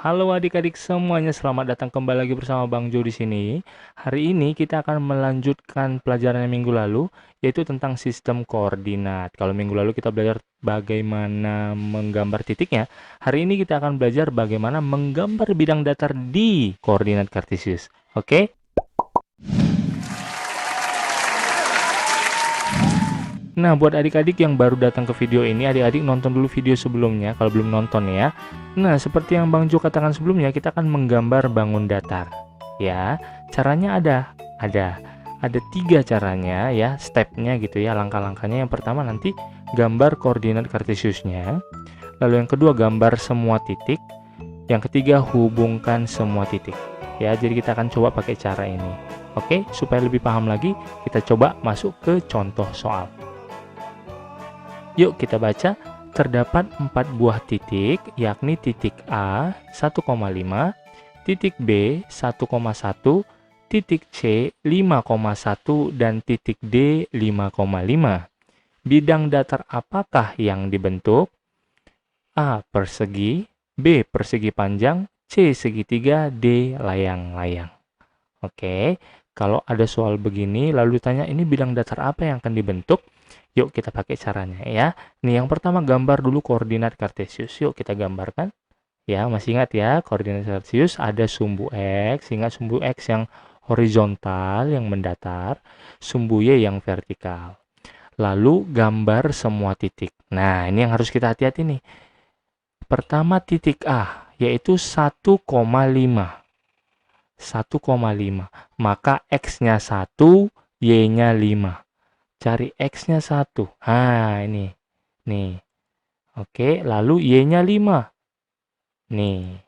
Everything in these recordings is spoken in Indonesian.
Halo adik-adik semuanya, selamat datang kembali lagi bersama Bang Jo di sini. Hari ini kita akan melanjutkan pelajaran yang minggu lalu, yaitu tentang sistem koordinat. Kalau minggu lalu kita belajar bagaimana menggambar titiknya, hari ini kita akan belajar bagaimana menggambar bidang datar di koordinat kartesius. Oke? Nah, buat adik-adik yang baru datang ke video ini, adik-adik nonton dulu video sebelumnya kalau belum nonton ya. Nah, seperti yang Bang Jo katakan sebelumnya, kita akan menggambar bangun datar. Ya, caranya ada 3 caranya ya, stepnya gitu ya, langkah-langkahnya. Yang pertama nanti gambar koordinat kartesiusnya. Lalu yang kedua gambar semua titik. Yang ketiga hubungkan semua titik. Ya, jadi kita akan coba pakai cara ini. Oke, supaya lebih paham lagi, kita coba masuk ke contoh soal. Yuk kita baca, terdapat 4 buah titik, yakni titik A 1,5, titik B 1,1, titik C 5,1, dan titik D 5,5. Bidang datar apakah yang dibentuk? A. Persegi, B. Persegi panjang, C. Segitiga, D. Layang-layang. Oke, kalau ada soal begini, lalu ditanya ini bidang datar apa yang akan dibentuk? Yuk kita pakai caranya ya. Nih yang pertama gambar dulu koordinat kartesius. Yuk kita gambarkan. Ya, masih ingat ya, koordinat kartesius ada sumbu X, ingat sumbu X yang horizontal, yang mendatar, sumbu Y yang vertikal. Lalu gambar semua titik. Nah, ini yang harus kita hati-hati nih. Pertama titik A, yaitu 1,5. 1,5. Maka X-nya 1, Y-nya 5. Cari X-nya 1. Nah, ini. Nih. Oke, lalu Y-nya 5. Nih.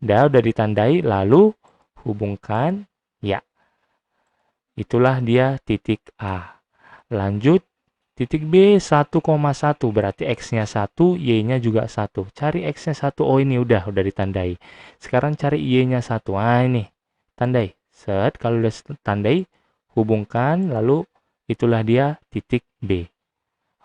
Udah ditandai, lalu hubungkan. Ya, itulah dia titik A. Lanjut, titik B 1,1. Berarti X-nya 1, Y-nya juga 1. Cari X-nya 1. Oh, ini udah ditandai. Sekarang cari Y-nya 1. Ah, ini. Tandai. Set, kalau udah tandai, hubungkan, lalu itulah dia titik B.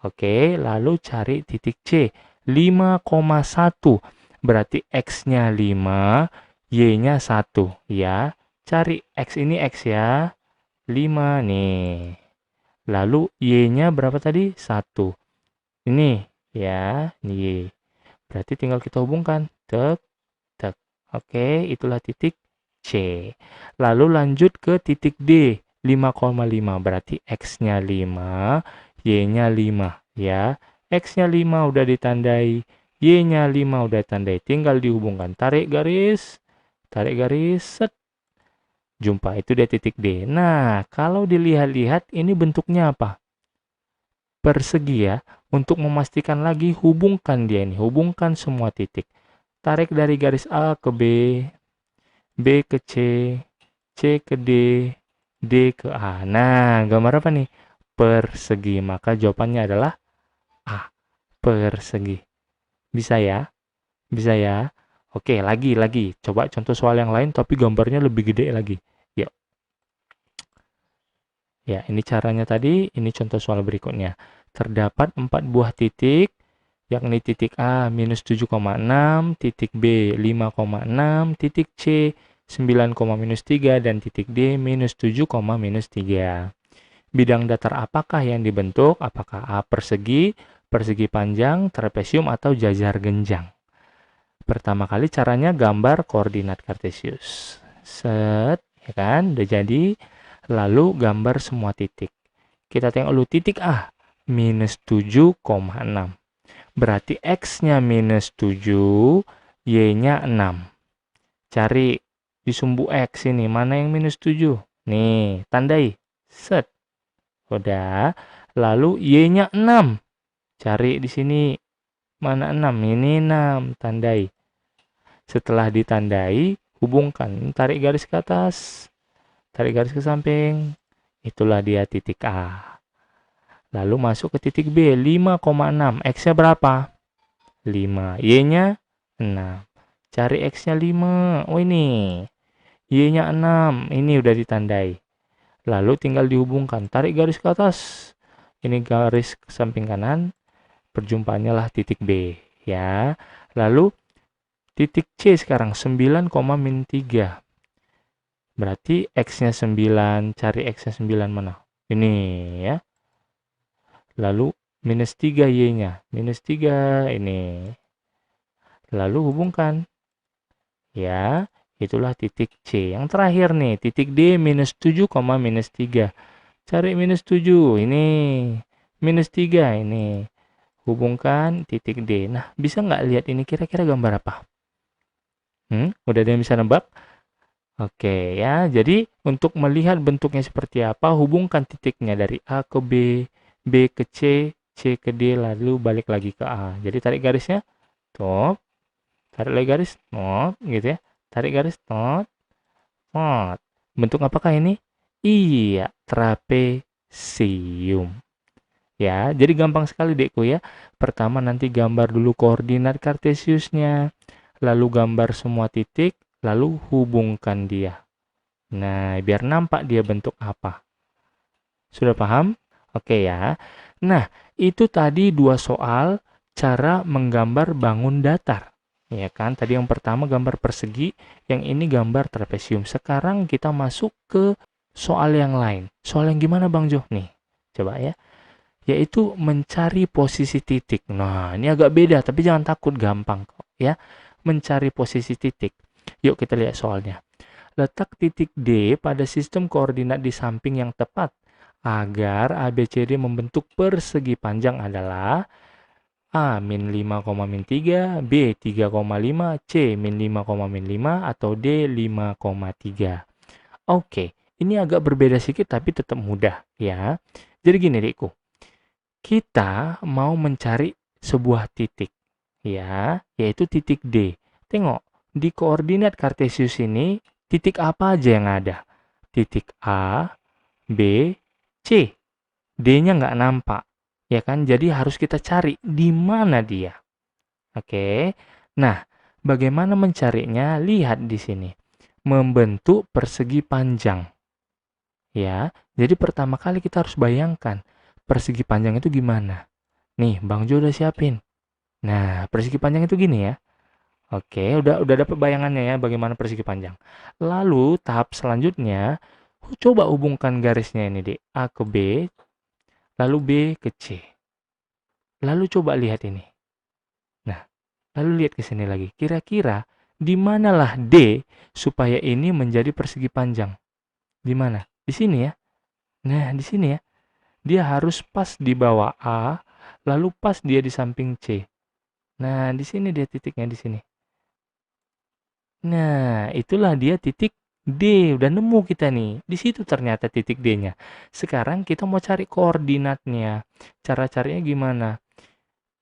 Oke, lalu cari titik C. 5,1. Berarti X-nya 5, Y-nya 1. Ya, cari X ini X ya. 5 nih. Lalu Y-nya berapa tadi? 1. Ini ya, ini Y. Berarti tinggal kita hubungkan. Tek, tek. Oke, itulah titik C. Lalu lanjut ke titik D. 5,5. Berarti X-nya 5, Y-nya 5. Ya, X-nya 5 udah ditandai. Y-nya 5 udah ditandai. Tinggal dihubungkan. Tarik garis. Tarik garis. Set. Jumpa. Itu dia titik D. Nah, kalau dilihat-lihat ini bentuknya apa? Persegi ya. Untuk memastikan lagi, hubungkan dia ini. Hubungkan semua titik. Tarik dari garis A ke B, B ke C, C ke D, D ke A. Nah, gambar apa nih? Persegi. Maka jawabannya adalah A. Persegi. Bisa ya? Bisa ya? Oke, lagi. Coba contoh soal yang lain, tapi gambarnya lebih gede lagi. Yuk. Ya, ini caranya tadi. Ini contoh soal berikutnya. Terdapat 4 buah titik, yakni titik A minus 7,6, titik B 5,6, titik C 9,-3, dan titik D minus 7,-3. Bidang datar apakah yang dibentuk? Apakah A persegi, persegi panjang, trapesium, atau jajar genjang? Pertama kali caranya gambar koordinat kartesius. Set, ya kan? Udah jadi. Lalu gambar semua titik. Kita tengok dulu titik A, minus 7,6. Berarti X-nya minus 7, Y-nya 6. Cari di sumbu X ini, mana yang minus 7? Nih, tandai. Set. Udah. Lalu Y-nya 6. Cari di sini, mana 6? Ini 6. Tandai. Setelah ditandai, hubungkan. Tarik garis ke atas. Tarik garis ke samping. Itulah dia titik A. Lalu masuk ke titik B, 5,6. X-nya berapa? 5. Y-nya 6. Cari X-nya 5. Oh ini. Y-nya 6. Ini udah ditandai. Lalu tinggal dihubungkan. Tarik garis ke atas. Ini garis ke samping kanan. Perjumpaannya lah titik B. Ya. Lalu Titik C sekarang 9, min 3. Berarti X-nya 9, cari X-nya 9 mana? Ini ya. Lalu minus 3 Y-nya. Minus 3 ini. Lalu hubungkan. Ya, itulah titik C. Yang terakhir nih, titik D minus 7, minus 3. Cari minus 7. Ini. Minus 3 ini. Hubungkan titik D. Nah, bisa nggak lihat ini kira-kira gambar apa? Udah ada yang bisa nebak? Oke ya, jadi untuk melihat bentuknya seperti apa, hubungkan titiknya dari A ke B, B ke C ke D, lalu balik lagi ke A. Jadi tarik garisnya, top, tarik lagi garis, not, gitu ya. Tarik garis, not, not. Bentuk apakah ini? Iya, trapesium. Ya, jadi gampang sekali dekku ya. Pertama nanti gambar dulu koordinat kartesiusnya, lalu gambar semua titik, lalu hubungkan dia. Nah, biar nampak dia bentuk apa. Sudah paham? Oke ya. Nah, itu tadi dua soal cara menggambar bangun datar. Ya kan? Tadi yang pertama gambar persegi, yang ini gambar trapesium. Sekarang kita masuk ke soal yang lain. Soal yang gimana Bang Jo? Nih, coba ya. Yaitu mencari posisi titik. Nah, ini agak beda, tapi jangan takut, gampang kok ya. Mencari posisi titik. Yuk kita lihat soalnya. Letak titik D pada sistem koordinat di samping yang tepat agar ABCD membentuk persegi panjang adalah A min 5, min 3, B 3,5, C min 5, min 5, atau D 5,3. Oke, ini agak berbeda sedikit tapi tetap mudah ya. Jadi gini Dekku, kita mau mencari sebuah titik ya, yaitu titik D. Tengok, di koordinat kartesius ini titik apa aja yang ada? Titik A, B, C. D-nya nggak nampak. Ya kan? Jadi harus kita cari di mana dia. Oke. Nah, bagaimana mencarinya? Lihat di sini. Membentuk persegi panjang. Ya. Jadi pertama kali kita harus bayangkan persegi panjang itu gimana. Nih, Bang Jo udah siapin. Nah, persegi panjang itu gini ya. Oke, udah dapat bayangannya ya bagaimana persegi panjang. Lalu tahap selanjutnya coba hubungkan garisnya ini di A ke B, lalu B ke C. Lalu coba lihat ini. Nah, lalu lihat ke sini lagi. Kira-kira di manalah D supaya ini menjadi persegi panjang? Di mana? Di sini ya. Nah, di sini ya. Dia harus pas di bawah A, lalu pas dia di samping C. Nah, di sini dia titiknya di sini. Nah, itulah dia titik D. Udah nemu kita nih. Di situ ternyata titik D-nya. Sekarang kita mau cari koordinatnya. Cara carinya gimana?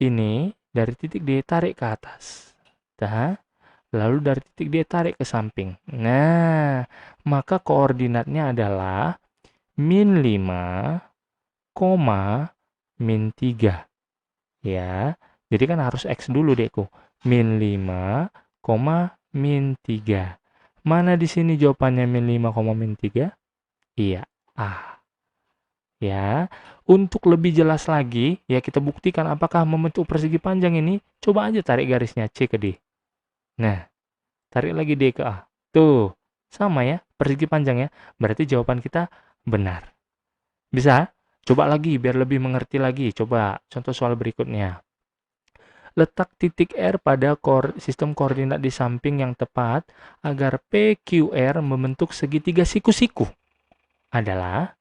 Ini dari titik D tarik ke atas. Nah, lalu dari titik D tarik ke samping. Nah, maka koordinatnya adalah min 5, min 3. Ya, jadi kan harus X dulu dekku. Min 5, min 3. Mana di sini jawabannya min 5, min 3? Iya, A. Ya, untuk lebih jelas lagi, ya kita buktikan apakah membentuk persegi panjang ini. Coba aja tarik garisnya C ke D. Nah, tarik lagi D ke A. Tuh, sama ya, persegi panjang ya. Berarti jawaban kita benar. Bisa? Coba lagi biar lebih mengerti lagi. Coba contoh soal berikutnya. Letak titik R pada sistem koordinat di samping yang tepat agar PQR membentuk segitiga siku-siku adalah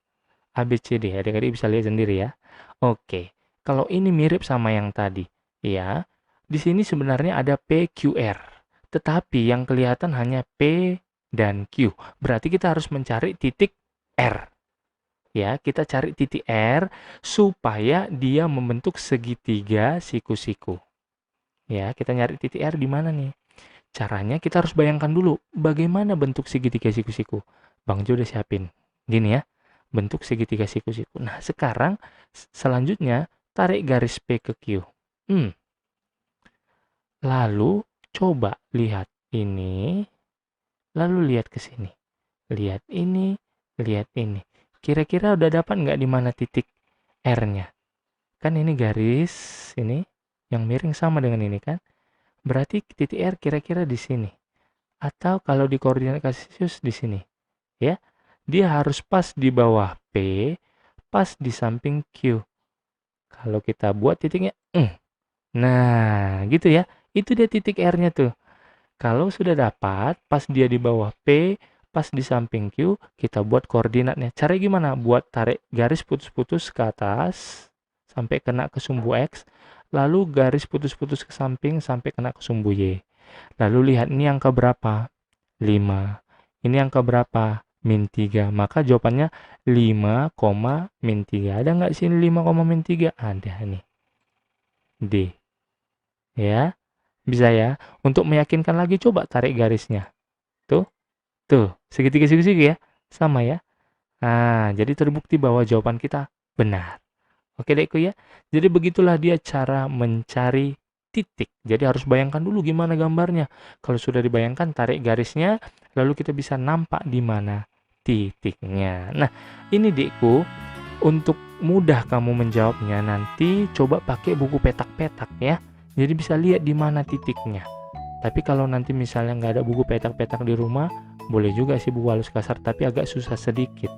ABCD. Adik-adik bisa lihat sendiri ya. Oke, kalau ini mirip sama yang tadi. Ya, di sini sebenarnya ada PQR. Tetapi yang kelihatan hanya P dan Q. Berarti kita harus mencari titik R. Ya, kita cari titik R supaya dia membentuk segitiga siku-siku. Ya, kita nyari titik R di mana nih? Caranya kita harus bayangkan dulu bagaimana bentuk segitiga siku-siku. Bang Jo udah siapin. Gini ya, bentuk segitiga siku-siku. Nah, sekarang selanjutnya tarik garis P ke Q. Lalu coba lihat ini, lalu lihat ke sini. Lihat ini, lihat ini. Kira-kira udah dapat nggak di mana titik R-nya? Kan ini garis ini yang miring sama dengan ini kan. berarti titik R kira-kira di sini. Atau kalau di koordinat Cartesius di sini, ya. Dia harus pas di bawah P, pas di samping Q. Kalau kita buat titiknya, nah gitu ya. Itu dia titik R-nya tuh. Kalau sudah dapat, pas dia di bawah P, pas di samping Q, kita buat koordinatnya. Cara gimana? Buat tarik garis putus-putus ke atas, sampai kena ke sumbu X, lalu garis putus-putus ke samping, sampai kena ke sumbu Y. Lalu lihat ini angka berapa? 5. Ini angka berapa? Min 3. Maka jawabannya 5, min 3. Ada nggak sini 5, min 3? Ada nih. D. Ya. Bisa ya. Untuk meyakinkan lagi, coba tarik garisnya. Tuh. Tuh. Segitiga-segitiga ya. Sama ya. Nah, jadi terbukti bahwa jawaban kita benar. Oke dekku ya. Jadi begitulah dia cara mencari titik. Jadi harus bayangkan dulu gimana gambarnya. Kalau sudah dibayangkan, tarik garisnya, lalu kita bisa nampak di mana titiknya. Nah, ini dekku, untuk mudah kamu menjawabnya, nanti coba pakai buku petak-petak ya. Jadi bisa lihat di mana titiknya. Tapi kalau nanti misalnya nggak ada buku petak-petak di rumah, boleh juga sih buku halus kasar, tapi agak susah sedikit.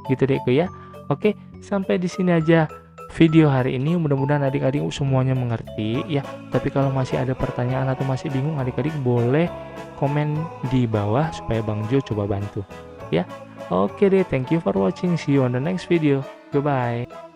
Gitu dekku ya. Oke, sampai di sini aja video hari ini. Mudah-mudahan adik-adik semuanya mengerti ya. Tapi kalau masih ada pertanyaan atau masih bingung, adik-adik boleh komen di bawah supaya Bang Jo coba bantu ya. Oke deh, thank you for watching. See you on the next video. Goodbye.